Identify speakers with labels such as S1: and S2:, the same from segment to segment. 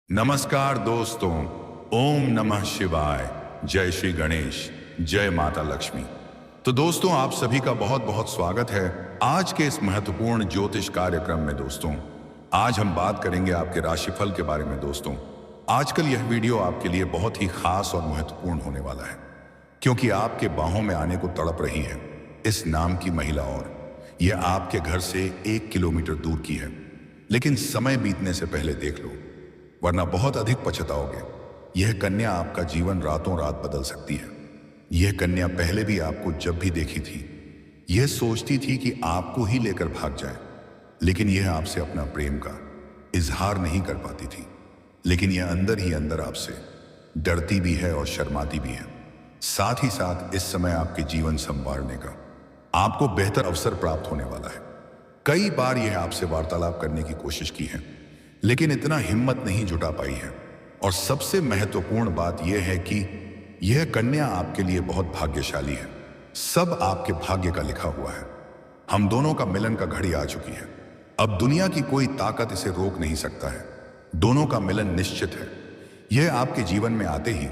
S1: नमस्कार दोस्तों। ओम नमः शिवाय। जय श्री गणेश। जय माता लक्ष्मी। तो दोस्तों, आप सभी का बहुत बहुत स्वागत है आज के इस महत्वपूर्ण ज्योतिष कार्यक्रम में। दोस्तों, आज हम बात करेंगे आपके राशिफल के बारे में। दोस्तों, आजकल यह वीडियो आपके लिए बहुत ही खास और महत्वपूर्ण होने वाला है, क्योंकि आपके बाहों में आने को तड़प रही है इस नाम की महिला, और यह आपके घर से 1 किलोमीटर दूर की है। लेकिन समय बीतने से पहले देख लो, वरना बहुत अधिक पछताओगे। यह कन्या आपका जीवन रातों रात बदल सकती है। यह कन्या पहले भी आपको जब भी देखी थी, यह सोचती थी कि आपको ही लेकर भाग जाए, लेकिन यह आपसे अपना प्रेम का इजहार नहीं कर पाती थी। लेकिन यह अंदर ही अंदर आपसे डरती भी है और शर्माती भी है। साथ ही साथ इस समय आपके जीवन संवारने का आपको बेहतर अवसर प्राप्त होने वाला है। कई बार यह आपसे वार्तालाप करने की कोशिश की है, लेकिन इतना हिम्मत नहीं जुटा पाई है। और सबसे महत्वपूर्ण बात यह है कि यह कन्या आपके लिए बहुत भाग्यशाली है। सब आपके भाग्य का लिखा हुआ है। हम दोनों का मिलन का घड़ी आ चुकी है। अब दुनिया की कोई ताकत इसे रोक नहीं सकता है। दोनों का मिलन निश्चित है। यह आपके जीवन में आते ही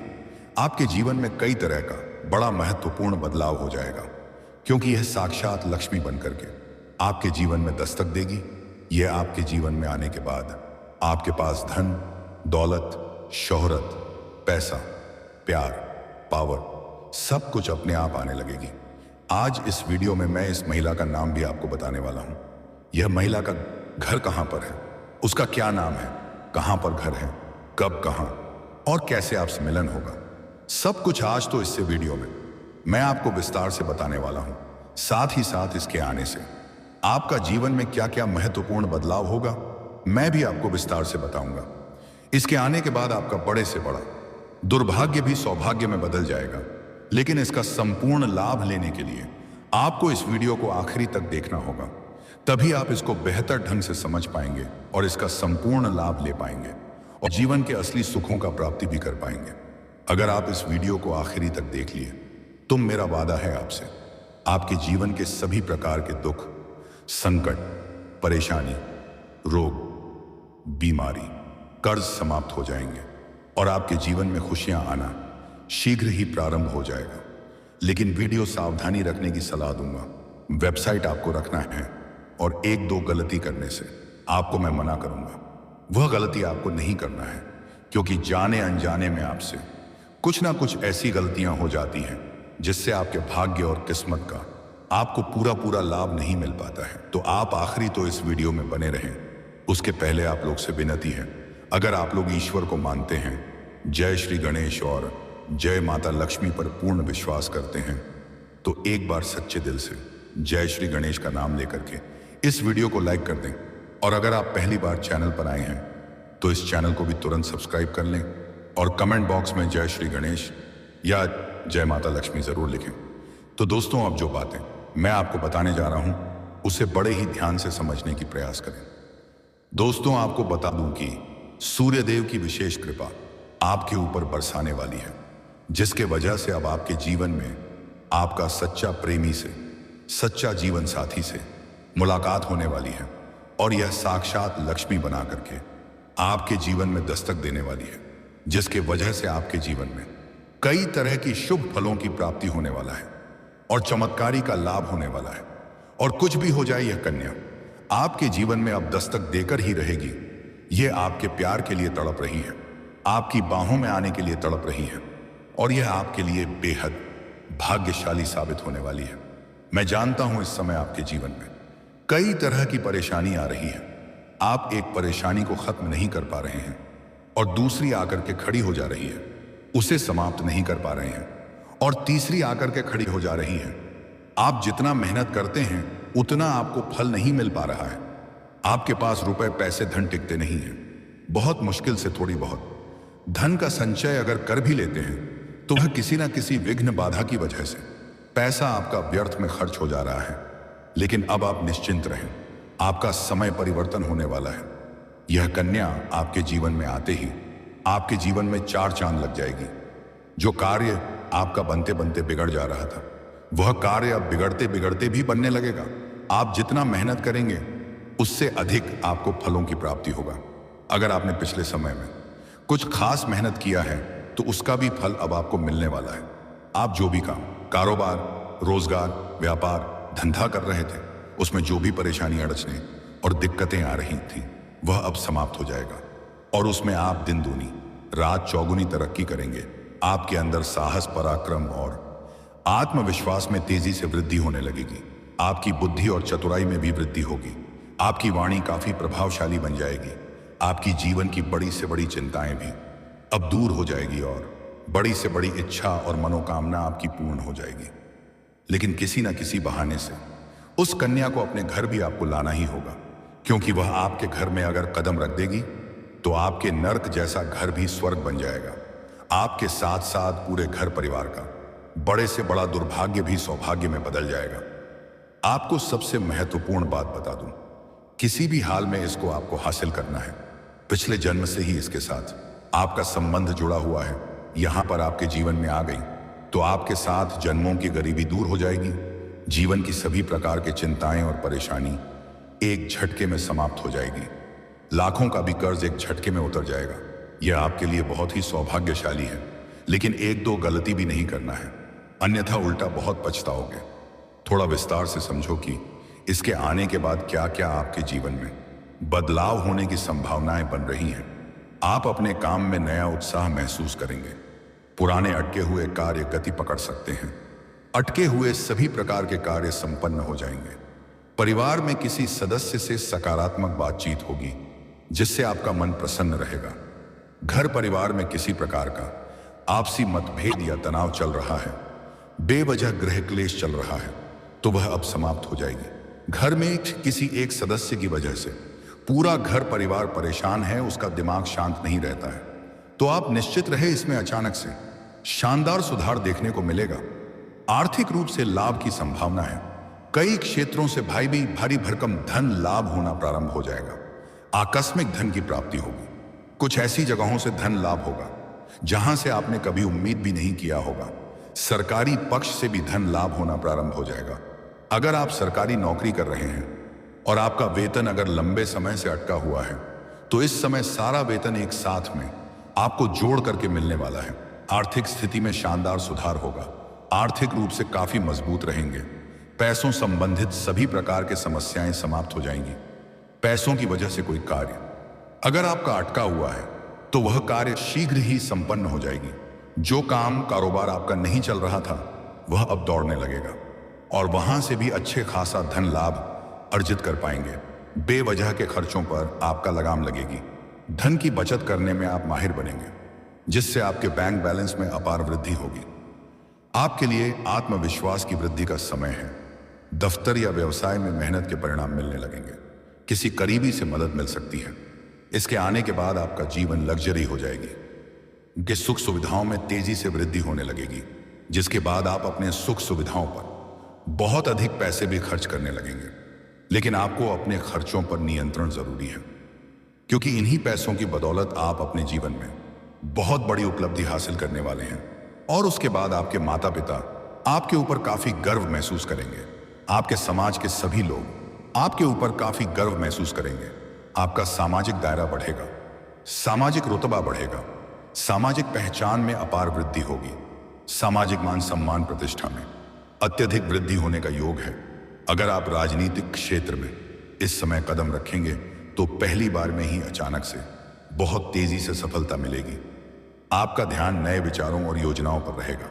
S1: आपके जीवन में कई तरह का बड़ा महत्वपूर्ण बदलाव हो जाएगा, क्योंकि यह साक्षात लक्ष्मी बनकर के आपके जीवन में दस्तक देगी। यह आपके जीवन में आने के बाद आपके पास धन, दौलत, शोहरत, पैसा, प्यार, पावर, सब कुछ अपने आप आने लगेगी। आज इस वीडियो में मैं इस महिला का नाम भी आपको बताने वाला हूं। यह महिला का घर कहां पर है, उसका क्या नाम है, कहां पर घर है, कब, कहां और कैसे आपसे मिलन होगा, सब कुछ आज तो इससे वीडियो में मैं आपको विस्तार से बताने वाला हूं। साथ ही साथ इसके आने से आपका जीवन में क्या क्या महत्वपूर्ण बदलाव होगा, मैं भी आपको विस्तार से बताऊंगा। इसके आने के बाद आपका बड़े से बड़ा दुर्भाग्य भी सौभाग्य में बदल जाएगा। लेकिन इसका संपूर्ण लाभ लेने के लिए आपको इस वीडियो को आखिरी तक देखना होगा। तभी आप इसको बेहतर ढंग से समझ पाएंगे और इसका संपूर्ण लाभ ले पाएंगे और जीवन के असली सुखों का प्राप्ति भी कर पाएंगे। अगर आप इस वीडियो को आखिरी तक देख लिए तो मेरा वादा है आपसे, आपके जीवन के सभी प्रकार के दुख, संकट, परेशानी, रोग, बीमारी, कर्ज समाप्त हो जाएंगे और आपके जीवन में खुशियां आना शीघ्र ही प्रारंभ हो जाएगा। लेकिन वीडियो सावधानी रखने की सलाह दूंगा। वेबसाइट आपको रखना है और 1-2 गलती करने से आपको मैं मना करूंगा। वह गलती आपको नहीं करना है, क्योंकि जाने अनजाने में आपसे कुछ ना कुछ ऐसी गलतियां हो जाती हैं जिससे आपके भाग्य और किस्मत का आपको पूरा लाभ नहीं मिल पाता है। तो आप आखिरी तो इस वीडियो में बने रहें। उसके पहले आप लोग से विनती है, अगर आप लोग ईश्वर को मानते हैं, जय श्री गणेश और जय माता लक्ष्मी पर पूर्ण विश्वास करते हैं, तो एक बार सच्चे दिल से जय श्री गणेश का नाम लेकर के इस वीडियो को लाइक कर दें। और अगर आप पहली बार चैनल पर आए हैं तो इस चैनल को भी तुरंत सब्सक्राइब कर लें और कमेंट बॉक्स में जय श्री गणेश या जय माता लक्ष्मी जरूर लिखें। तो दोस्तों, अब जो बातें मैं आपको बताने जा रहा हूं उसे बड़े ही ध्यान से समझने की प्रयास करें। दोस्तों, आपको बता दूं कि सूर्यदेव की विशेष कृपा आपके ऊपर बरसाने वाली है, जिसके वजह से अब आपके जीवन में आपका सच्चा प्रेमी से, सच्चा जीवन साथी से मुलाकात होने वाली है और यह साक्षात लक्ष्मी बना करके आपके जीवन में दस्तक देने वाली है, जिसके वजह से आपके जीवन में कई तरह की शुभ फलों की प्राप्ति होने वाला है और चमत्कारी का लाभ होने वाला है। और कुछ भी हो जाए, यह कन्या आपके जीवन में अब दस्तक देकर ही रहेगी। यह आपके प्यार के लिए तड़प रही है, आपकी बाहों में आने के लिए तड़प रही है और यह आपके लिए बेहद भाग्यशाली साबित होने वाली है। मैं जानता हूं इस समय आपके जीवन में कई तरह की परेशानी आ रही है। आप एक परेशानी को खत्म नहीं कर पा रहे हैं और दूसरी आकर के खड़ी हो जा रही है, उसे समाप्त नहीं कर पा रहे हैं और तीसरी आकर के खड़ी हो जा रही है। आप जितना मेहनत करते हैं उतना आपको फल नहीं मिल पा रहा है। आपके पास रुपए, पैसे, धन टिकते नहीं है। बहुत मुश्किल से थोड़ी बहुत धन का संचय अगर कर भी लेते हैं तो वह किसी ना किसी विघ्न, बाधा की वजह से पैसा आपका व्यर्थ में खर्च हो जा रहा है। लेकिन अब आप निश्चिंत रहें, आपका समय परिवर्तन होने वाला है। यह कन्या आपके जीवन में आते ही आपके जीवन में 4 चांद लग जाएगी। जो कार्य आपका बनते बनते बिगड़ जा रहा था, वह कार्य अब बिगड़ते बिगड़ते भी बनने लगेगा। आप जितना मेहनत करेंगे उससे अधिक आपको फलों की प्राप्ति होगा। अगर आपने पिछले समय में कुछ खास मेहनत किया है तो उसका भी फल अब आपको मिलने वाला है। आप जो भी काम, कारोबार, रोजगार, व्यापार, धंधा कर रहे थे, उसमें जो भी परेशानी, अड़चने और दिक्कतें आ रही थी, वह अब समाप्त हो जाएगा और उसमें आप दिन दूनी रात चौगुनी तरक्की करेंगे। आपके अंदर साहस, पराक्रम और आत्मविश्वास में तेजी से वृद्धि होने लगेगी। आपकी बुद्धि और चतुराई में भी वृद्धि होगी। आपकी वाणी काफी प्रभावशाली बन जाएगी। आपकी जीवन की बड़ी से बड़ी चिंताएं भी अब दूर हो जाएगी और बड़ी से बड़ी इच्छा और मनोकामना आपकी पूर्ण हो जाएगी। लेकिन किसी न किसी बहाने से उस कन्या को अपने घर भी आपको लाना ही होगा, क्योंकि वह आपके घर में अगर कदम रख देगी तो आपके नर्क जैसा घर भी स्वर्ग बन जाएगा। आपके साथ साथ पूरे घर परिवार का बड़े से बड़ा दुर्भाग्य भी सौभाग्य में बदल जाएगा। आपको सबसे महत्वपूर्ण बात बता दूं, किसी भी हाल में इसको आपको हासिल करना है। पिछले जन्म से ही इसके साथ आपका संबंध जुड़ा हुआ है। यहां पर आपके जीवन में आ गई तो आपके साथ जन्मों की गरीबी दूर हो जाएगी। जीवन की सभी प्रकार की चिंताएं और परेशानी एक झटके में समाप्त हो जाएगी। लाखों का भी कर्ज एक झटके में उतर जाएगा। यह आपके लिए बहुत ही सौभाग्यशाली है, लेकिन एक दो गलती भी नहीं करना है, अन्यथा उल्टा बहुत पछताओगे। थोड़ा विस्तार से समझो कि इसके आने के बाद क्या क्या आपके जीवन में बदलाव होने की संभावनाएं बन रही हैं। आप अपने काम में नया उत्साह महसूस करेंगे। पुराने अटके हुए कार्य गति पकड़ सकते हैं। अटके हुए सभी प्रकार के कार्य संपन्न हो जाएंगे। परिवार में किसी सदस्य से सकारात्मक बातचीत होगी, जिससे आपका मन प्रसन्न रहेगा। घर परिवार में किसी प्रकार का आपसी मतभेद या तनाव चल रहा है, बेवजह गृह क्लेश चल रहा है, तो वह अब समाप्त हो जाएगी। घर में किसी एक सदस्य की वजह से पूरा घर परिवार परेशान है, उसका दिमाग शांत नहीं रहता है, तो आप निश्चित रहे इसमें अचानक से शानदार सुधार देखने को मिलेगा। आर्थिक रूप से लाभ की संभावना है। कई क्षेत्रों से भारी भरकम धन लाभ होना प्रारंभ हो जाएगा। आकस्मिक धन की प्राप्ति होगी। कुछ ऐसी जगहों से धन लाभ होगा जहां से आपने कभी उम्मीद भी नहीं किया होगा। सरकारी पक्ष से भी धन लाभ होना प्रारंभ हो जाएगा। अगर आप सरकारी नौकरी कर रहे हैं और आपका वेतन अगर लंबे समय से अटका हुआ है, तो इस समय सारा वेतन एक साथ में आपको जोड़ करके मिलने वाला है। आर्थिक स्थिति में शानदार सुधार होगा। आर्थिक रूप से काफी मजबूत रहेंगे। पैसों संबंधित सभी प्रकार के समस्याएं समाप्त हो जाएंगी। पैसों की वजह से कोई कार्य अगर आपका अटका हुआ है तो वह कार्य शीघ्र ही संपन्न हो जाएगी। जो काम कारोबार आपका नहीं चल रहा था वह अब दौड़ने लगेगा और वहां से भी अच्छे खासा धन लाभ अर्जित कर पाएंगे। बेवजह के खर्चों पर आपका लगाम लगेगी। धन की बचत करने में आप माहिर बनेंगे, जिससे आपके बैंक बैलेंस में अपार वृद्धि होगी। आपके लिए आत्मविश्वास की वृद्धि का समय है। दफ्तर या व्यवसाय में मेहनत के परिणाम मिलने लगेंगे। किसी करीबी से मदद मिल सकती है। इसके आने के बाद आपका जीवन लग्जरी हो जाएगी। कि सुख सुविधाओं में तेजी से वृद्धि होने लगेगी, जिसके बाद आप अपने सुख सुविधाओं पर बहुत अधिक पैसे भी खर्च करने लगेंगे। लेकिन आपको अपने खर्चों पर नियंत्रण जरूरी है, क्योंकि इन्हीं पैसों की बदौलत आप अपने जीवन में बहुत बड़ी उपलब्धि हासिल करने वाले हैं और उसके बाद आपके माता पिता आपके ऊपर काफी गर्व महसूस करेंगे। आपके समाज के सभी लोग आपके ऊपर काफी गर्व महसूस करेंगे। आपका सामाजिक दायरा बढ़ेगा, सामाजिक रुतबा बढ़ेगा, सामाजिक पहचान में अपार वृद्धि होगी। सामाजिक मान सम्मान प्रतिष्ठा में अत्यधिक वृद्धि होने का योग है। अगर आप राजनीतिक क्षेत्र में इस समय कदम रखेंगे तो पहली बार में ही अचानक से बहुत तेजी से सफलता मिलेगी। आपका ध्यान नए विचारों और योजनाओं पर रहेगा।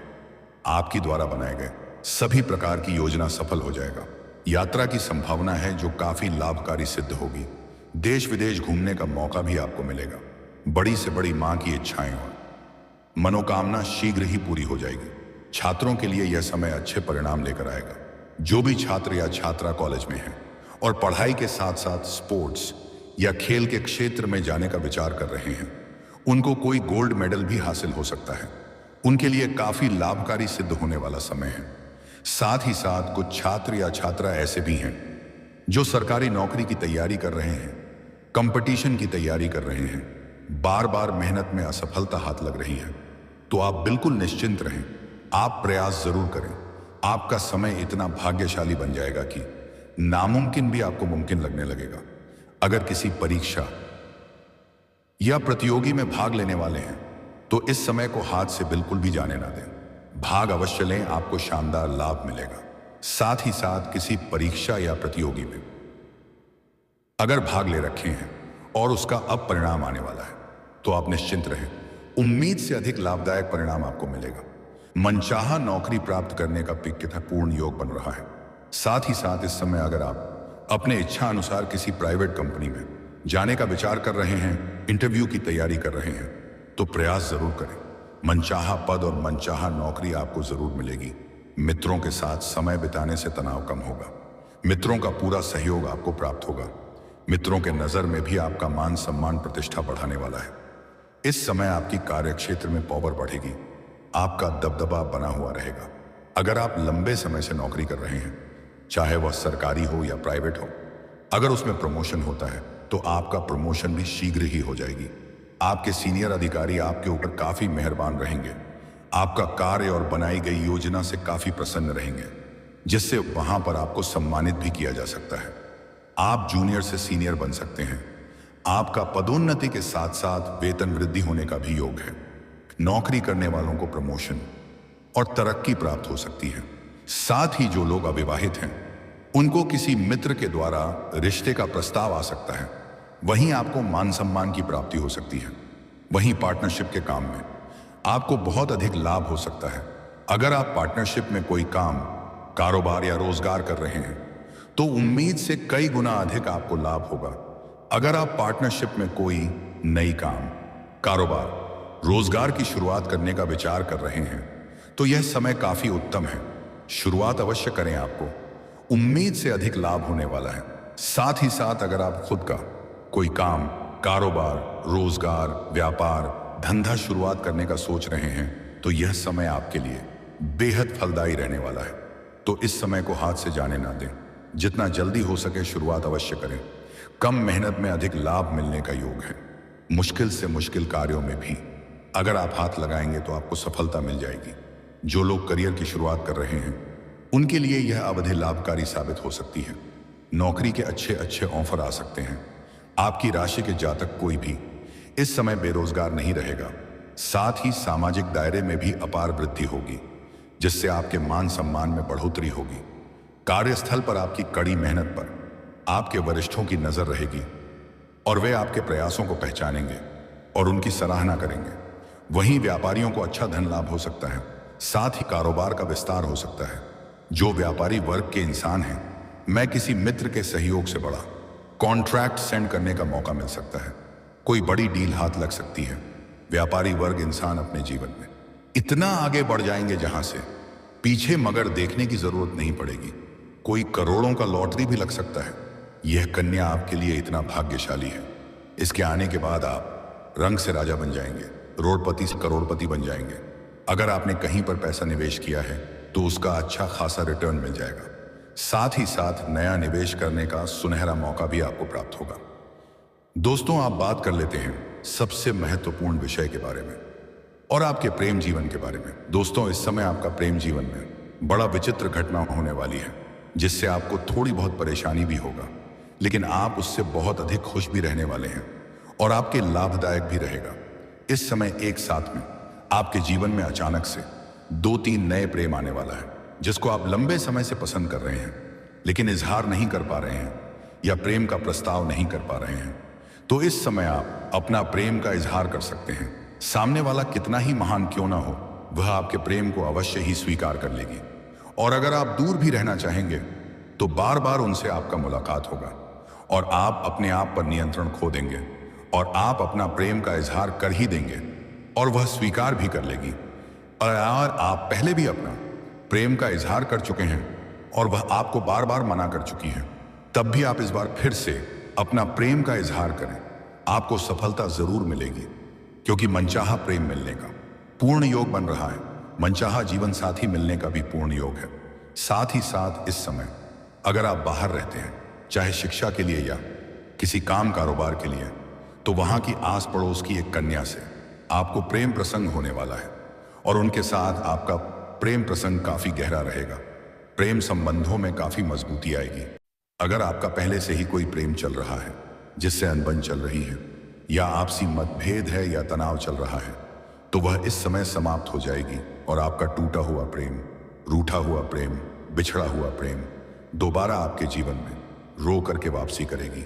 S1: आपकी द्वारा बनाए गए सभी प्रकार की योजना सफल हो जाएगा। यात्रा की संभावना है जो काफी लाभकारी सिद्ध होगी। देश विदेश घूमने का मौका भी आपको मिलेगा। बड़ी से बड़ी मां की इच्छाएं और मनोकामना शीघ्र ही पूरी हो जाएगी। छात्रों के लिए यह समय अच्छे परिणाम लेकर आएगा। जो भी छात्र या छात्रा कॉलेज में है और पढ़ाई के साथ साथ स्पोर्ट्स या खेल के क्षेत्र में जाने का विचार कर रहे हैं, उनको कोई गोल्ड मेडल भी हासिल हो सकता है। उनके लिए काफी लाभकारी सिद्ध होने वाला समय है। साथ ही साथ कुछ छात्र या छात्रा ऐसे भी हैं जो सरकारी नौकरी की तैयारी कर रहे हैं, कंपटीशन की तैयारी कर रहे हैं, बार बार मेहनत में असफलता हाथ लग रही है, तो आप बिल्कुल निश्चिंत रहें। आप प्रयास जरूर करें। आपका समय इतना भाग्यशाली बन जाएगा कि नामुमकिन भी आपको मुमकिन लगने लगेगा। अगर किसी परीक्षा या प्रतियोगी में भाग लेने वाले हैं तो इस समय को हाथ से बिल्कुल भी जाने ना दें। भाग अवश्य लें, आपको शानदार लाभ मिलेगा। साथ ही साथ किसी परीक्षा या प्रतियोगी में अगर भाग ले रखे हैं और उसका अब परिणाम आने वाला है तो आप निश्चिंत रहें, उम्मीद से अधिक लाभदायक परिणाम आपको मिलेगा। मनचाहा नौकरी प्राप्त करने का पूर्ण योग बन रहा है। साथ ही साथ इस समय अगर आप अपने इच्छा अनुसार किसी प्राइवेट कंपनी में जाने का विचार कर रहे हैं, इंटरव्यू की तैयारी कर रहे हैं, तो प्रयास जरूर करें। मनचाहा पद और मनचाहा नौकरी आपको जरूर मिलेगी। मित्रों के साथ समय बिताने से तनाव कम होगा। मित्रों का पूरा सहयोग आपको प्राप्त होगा। मित्रों के नजर में भी आपका मान सम्मान प्रतिष्ठा बढ़ाने वाला है। इस समय आपकी कार्यक्षेत्र में पावर बढ़ेगी, आपका दबदबा बना हुआ रहेगा। अगर आप लंबे समय से नौकरी कर रहे हैं, चाहे वह सरकारी हो या प्राइवेट हो, अगर उसमें प्रमोशन होता है तो आपका प्रमोशन भी शीघ्र ही हो जाएगी। आपके सीनियर अधिकारी आपके ऊपर काफी मेहरबान रहेंगे। आपका कार्य और बनाई गई योजना से काफी प्रसन्न रहेंगे, जिससे वहां पर आपको सम्मानित भी किया जा सकता है। आप जूनियर से सीनियर बन सकते हैं। आपका पदोन्नति के साथ साथ वेतन वृद्धि होने का भी योग है। नौकरी करने वालों को प्रमोशन और तरक्की प्राप्त हो सकती है। साथ ही जो लोग अविवाहित हैं, उनको किसी मित्र के द्वारा रिश्ते का प्रस्ताव आ सकता है। वहीं आपको मान सम्मान की प्राप्ति हो सकती है। वहीं पार्टनरशिप के काम में आपको बहुत अधिक लाभ हो सकता है। अगर आप पार्टनरशिप में कोई काम, कारोबार या रोजगार कर रहे हैं तो उम्मीद से कई गुना अधिक आपको लाभ होगा। अगर आप पार्टनरशिप में कोई नई काम, कारोबार, रोजगार की शुरुआत करने का विचार कर रहे हैं तो यह समय काफी उत्तम है। शुरुआत अवश्य करें, आपको उम्मीद से अधिक लाभ होने वाला है। साथ ही साथ अगर आप खुद का कोई काम, कारोबार, रोजगार, व्यापार, धंधा शुरुआत करने का सोच रहे हैं तो यह समय आपके लिए बेहद फलदायी रहने वाला है। तो इस समय को हाथ से जाने ना दें। जितना जल्दी हो सके शुरुआत अवश्य करें। कम मेहनत में अधिक लाभ मिलने का योग है। मुश्किल से मुश्किल कार्यों में भी अगर आप हाथ लगाएंगे तो आपको सफलता मिल जाएगी। जो लोग करियर की शुरुआत कर रहे हैं उनके लिए यह अवधि लाभकारी साबित हो सकती है। नौकरी के अच्छे अच्छे ऑफर आ सकते हैं। आपकी राशि के जातक कोई भी इस समय बेरोजगार नहीं रहेगा। साथ ही सामाजिक दायरे में भी अपार वृद्धि होगी, जिससे आपके मान सम्मान में बढ़ोतरी होगी। कार्यस्थल पर आपकी कड़ी मेहनत पर आपके वरिष्ठों की नजर रहेगी और वे आपके प्रयासों को पहचानेंगे और उनकी सराहना करेंगे। वहीं व्यापारियों को अच्छा धन लाभ हो सकता है। साथ ही कारोबार का विस्तार हो सकता है। जो व्यापारी वर्ग के इंसान हैं, मैं किसी मित्र के सहयोग से बड़ा कॉन्ट्रैक्ट सेंड करने का मौका मिल सकता है। कोई बड़ी डील हाथ लग सकती है। व्यापारी वर्ग इंसान अपने जीवन में इतना आगे बढ़ जाएंगे जहां से पीछे मगर देखने की जरूरत नहीं पड़ेगी। कोई करोड़ों का लॉटरी भी लग सकता है। यह कन्या आपके लिए इतना भाग्यशाली है। इसके आने के बाद आप रंग से राजा बन जाएंगे, रोडपति से करोड़पति बन जाएंगे। अगर आपने कहीं पर पैसा निवेश किया है तो उसका अच्छा खासा रिटर्न मिल जाएगा। साथ ही साथ नया निवेश करने का सुनहरा मौका भी आपको प्राप्त होगा। दोस्तों, आप बात कर लेते हैं सबसे महत्वपूर्ण विषय के बारे में और आपके प्रेम जीवन के बारे में। दोस्तों, इस समय आपका प्रेम जीवन में बड़ा विचित्र घटना होने वाली है, जिससे आपको थोड़ी बहुत परेशानी भी होगा, लेकिन आप उससे बहुत अधिक खुश भी रहने वाले हैं और आपके लाभदायक भी रहेगा। इस समय एक साथ में आपके जीवन में अचानक से 2-3 नए प्रेम आने वाला है, जिसको आप लंबे समय से पसंद कर रहे हैं लेकिन इजहार नहीं कर पा रहे हैं या प्रेम का प्रस्ताव नहीं कर पा रहे हैं। तो इस समय आप अपना प्रेम का इजहार कर सकते हैं। सामने वाला कितना ही महान क्यों ना हो, वह आपके प्रेम को अवश्य ही स्वीकार कर लेगी। और अगर आप दूर भी रहना चाहेंगे तो बार बार उनसे आपका मुलाकात होगा और आप अपने आप पर नियंत्रण खो देंगे और आप अपना प्रेम का इजहार कर ही देंगे और वह स्वीकार भी कर लेगी। और आप पहले भी अपना प्रेम का इजहार कर चुके हैं और वह आपको बार बार मना कर चुकी हैं, तब भी आप इस बार फिर से अपना प्रेम का इजहार करें। आपको सफलता जरूर मिलेगी, क्योंकि मनचाहा प्रेम मिलने का पूर्ण योग बन रहा है। मनचाहा जीवन साथी मिलने का भी पूर्ण योग है। साथ ही साथ इस समय अगर आप बाहर रहते हैं, चाहे शिक्षा के लिए या किसी काम कारोबार के लिए, तो वहां की आस पड़ोस की एक कन्या से आपको प्रेम प्रसंग होने वाला है और उनके साथ आपका प्रेम प्रसंग काफी गहरा रहेगा। प्रेम संबंधों में काफी मजबूती आएगी। अगर आपका पहले से ही कोई प्रेम चल रहा है जिससे अनबन चल रही है, या आपसी मतभेद है या तनाव चल रहा है, तो वह इस समय समाप्त हो जाएगी और आपका टूटा हुआ प्रेम, रूठा हुआ प्रेम, बिछड़ा हुआ प्रेम दोबारा आपके जीवन में रो करके वापसी करेगी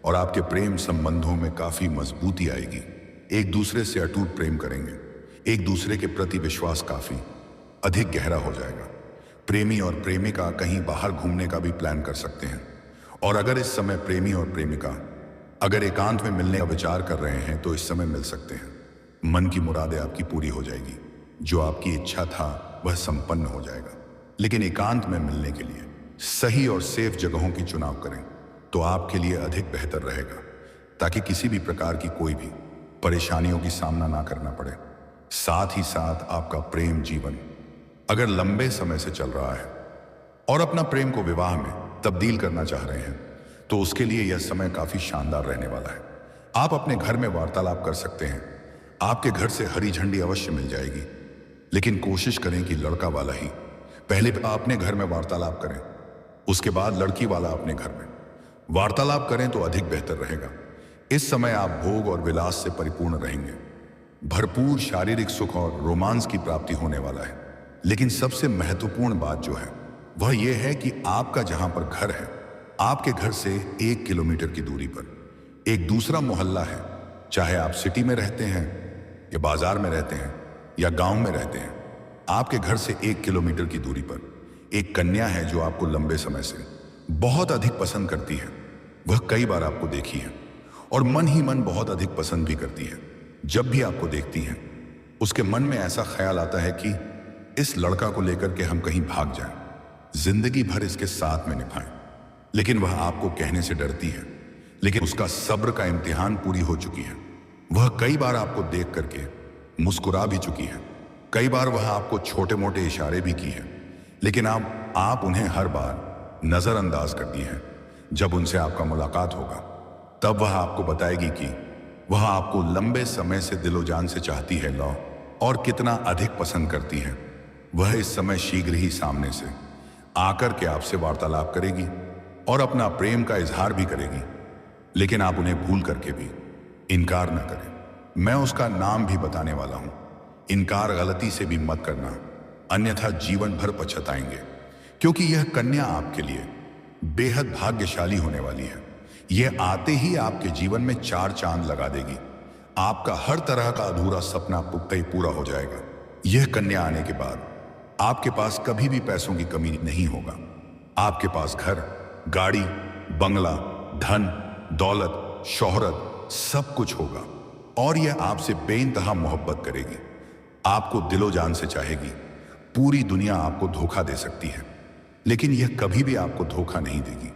S1: और आपके प्रेम संबंधों में काफी मजबूती आएगी। एक दूसरे से अटूट प्रेम करेंगे, एक दूसरे के प्रति विश्वास काफी अधिक गहरा हो जाएगा। प्रेमी और प्रेमिका कहीं बाहर घूमने का भी प्लान कर सकते हैं। और अगर इस समय प्रेमी और प्रेमिका अगर एकांत में मिलने का विचार कर रहे हैं तो इस समय मिल सकते हैं। मन की मुरादें आपकी पूरी हो जाएगी, जो आपकी इच्छा था वह संपन्न हो जाएगा। लेकिन एकांत में मिलने के लिए सही और सेफ जगहों की चुनाव करें तो आपके लिए अधिक बेहतर रहेगा, ताकि किसी भी प्रकार की कोई भी परेशानियों की सामना ना करना पड़े। साथ ही साथ आपका प्रेम जीवन अगर लंबे समय से चल रहा है और अपना प्रेम को विवाह में तब्दील करना चाह रहे हैं तो उसके लिए यह समय काफी शानदार रहने वाला है। आप अपने घर में वार्तालाप कर सकते हैं। आपके घर से हरी झंडी अवश्य मिल जाएगी, लेकिन कोशिश करें कि लड़का वाला ही पहले अपने घर में वार्तालाप करें, उसके बाद लड़की वाला अपने घर में वार्तालाप करें तो अधिक बेहतर रहेगा। इस समय आप भोग और विलास से परिपूर्ण रहेंगे। भरपूर शारीरिक सुख और रोमांस की प्राप्ति होने वाला है। लेकिन सबसे महत्वपूर्ण बात जो है वह यह है कि आपका जहां पर घर है, आपके घर से 1 किलोमीटर की दूरी पर एक दूसरा मोहल्ला है। चाहे आप सिटी में रहते हैं या बाजार में रहते हैं या गांव में रहते हैं, आपके घर से 1 किलोमीटर की दूरी पर एक कन्या है जो आपको लंबे समय से बहुत अधिक पसंद करती है। वह कई बार आपको देखी है और मन ही मन बहुत अधिक पसंद भी करती है। जब भी आपको देखती है उसके मन में ऐसा ख्याल आता है कि इस लड़का को लेकर के हम कहीं भाग जाएं, जिंदगी भर इसके साथ में निभाएं। लेकिन वह आपको कहने से डरती है, लेकिन उसका सब्र का इम्तिहान पूरी हो चुकी है। वह कई बार आपको देख करके मुस्कुरा भी चुकी है। कई बार वह आपको छोटे मोटे इशारे भी की है, लेकिन आप उन्हें हर बार नजरअंदाज कर दिए हैं। जब उनसे आपका मुलाकात होगा तब वह आपको बताएगी कि वह आपको लंबे समय से दिलो जान से चाहती है लौ और कितना अधिक पसंद करती है। वह इस समय शीघ्र ही सामने से आकर के आपसे वार्तालाप करेगी और अपना प्रेम का इजहार भी करेगी, लेकिन आप उन्हें भूल करके भी इनकार न करें। मैं उसका नाम भी बताने वाला हूं। इनकार गलती से भी मत करना, अन्यथा जीवन भर पछताएंगे, क्योंकि यह कन्या आपके लिए बेहद भाग्यशाली होने वाली है। यह आते ही आपके जीवन में 4 चांद लगा देगी। आपका हर तरह का अधूरा सपना पुख्ता ही पूरा हो जाएगा। यह कन्या आने के बाद आपके पास कभी भी पैसों की कमी नहीं होगा। आपके पास घर, गाड़ी, बंगला, धन, दौलत, शोहरत सब कुछ होगा और यह आपसे बेइंतहा मोहब्बत करेगी। आपको दिलो जान से चाहेगी। पूरी दुनिया आपको धोखा दे सकती है, लेकिन यह कभी भी आपको धोखा नहीं देगी।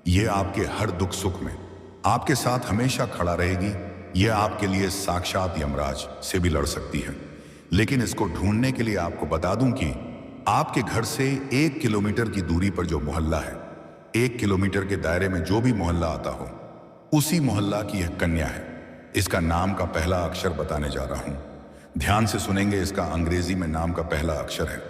S1: यह आपके हर दुख सुख में आपके साथ हमेशा खड़ा रहेगी। यह आपके लिए साक्षात यमराज से भी लड़ सकती है, लेकिन इसको ढूंढने के लिए आपको बता दूं कि आपके घर से 1 किलोमीटर की दूरी पर जो मोहल्ला है, 1 किलोमीटर के दायरे में जो भी मोहल्ला आता हो, उसी मोहल्ला की यह कन्या है। इसका नाम का पहला अक्षर बताने जा रहा हूं। ध्यान से सुनेंगे। इसका अंग्रेजी में नाम का पहला अक्षर है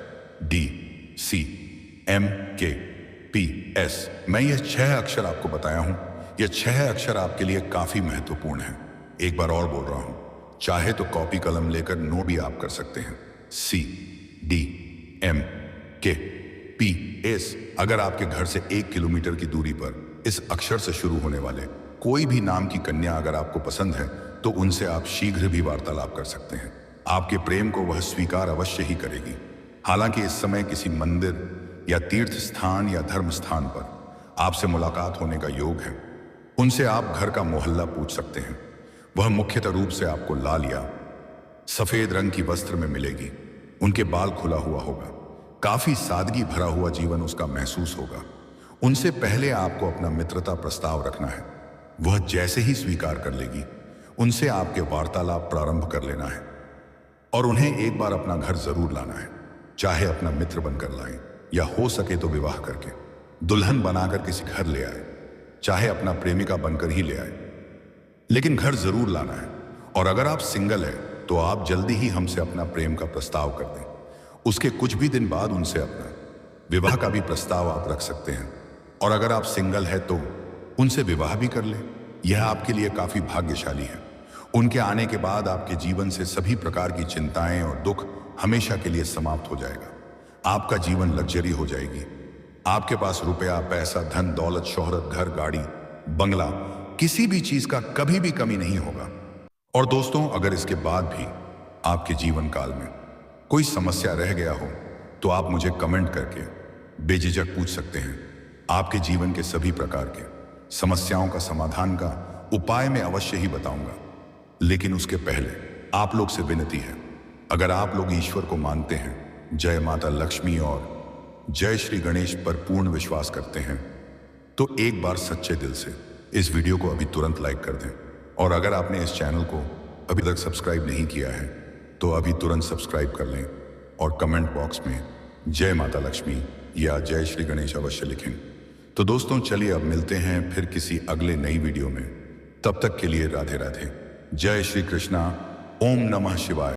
S1: DCMKPS। मैं ये 6 अक्षर आपको बताया हूं। ये 6 अक्षर आपके लिए काफी महत्वपूर्ण है। एक बार और बोल रहा हूं, चाहे तो कॉपी कलम लेकर नोट भी आप कर सकते हैं। CDMKPS। अगर आपके घर से 1 किलोमीटर की दूरी पर इस अक्षर से शुरू होने वाले कोई भी नाम की कन्या अगर आपको पसंद है तो उनसे आप शीघ्र भी वार्तालाप कर सकते हैं। आपके प्रेम को वह स्वीकार अवश्य ही करेगी। हालांकि इस समय किसी मंदिर या तीर्थ स्थान या धर्म स्थान पर आपसे मुलाकात होने का योग है। उनसे आप घर का मोहल्ला पूछ सकते हैं। वह मुख्यतः रूप से आपको लाल या सफेद रंग की वस्त्र में मिलेगी। उनके बाल खुला हुआ होगा। काफी सादगी भरा हुआ जीवन उसका महसूस होगा। उनसे पहले आपको अपना मित्रता प्रस्ताव रखना है। वह जैसे ही स्वीकार कर लेगी, उनसे आपके वार्तालाप प्रारंभ कर लेना है और उन्हें एक बार अपना घर जरूर लाना है। चाहे अपना मित्र बनकर लाएं या हो सके तो विवाह करके दुल्हन बनाकर किसी घर ले आए, चाहे अपना प्रेमिका बनकर ही ले आए, लेकिन घर जरूर लाना है। और अगर आप सिंगल है तो आप जल्दी ही हमसे अपना प्रेम का प्रस्ताव कर दें। उसके कुछ भी दिन बाद उनसे अपना विवाह का भी प्रस्ताव आप रख सकते हैं। और अगर आप सिंगल है तो उनसे विवाह भी कर ले। यह आपके लिए काफी भाग्यशाली है। उनके आने के बाद आपके जीवन से सभी प्रकार की चिंताएं और दुख हमेशा के लिए समाप्त हो जाएगा। आपका जीवन लग्जरी हो जाएगी। आपके पास रुपया, पैसा, धन, दौलत, शोहरत, घर, गाड़ी, बंगला, किसी भी चीज का कभी भी कमी नहीं होगा। और दोस्तों, अगर इसके बाद भी आपके जीवन काल में कोई समस्या रह गया हो तो आप मुझे कमेंट करके बेझिझक पूछ सकते हैं। आपके जीवन के सभी प्रकार के समस्याओं का समाधान का उपाय मैं अवश्य ही बताऊंगा। लेकिन उसके पहले आप लोग से विनती है, अगर आप लोग ईश्वर को मानते हैं, जय माता लक्ष्मी और जय श्री गणेश पर पूर्ण विश्वास करते हैं, तो एक बार सच्चे दिल से इस वीडियो को अभी तुरंत लाइक कर दें। और अगर आपने इस चैनल को अभी तक सब्सक्राइब नहीं किया है तो अभी तुरंत सब्सक्राइब कर लें और कमेंट बॉक्स में जय माता लक्ष्मी या जय श्री गणेश अवश्य लिखें। तो दोस्तों, चलिए अब मिलते हैं फिर किसी अगले नई वीडियो में। तब तक के लिए राधे राधे। जय श्री कृष्णा। ओम नमः शिवाय।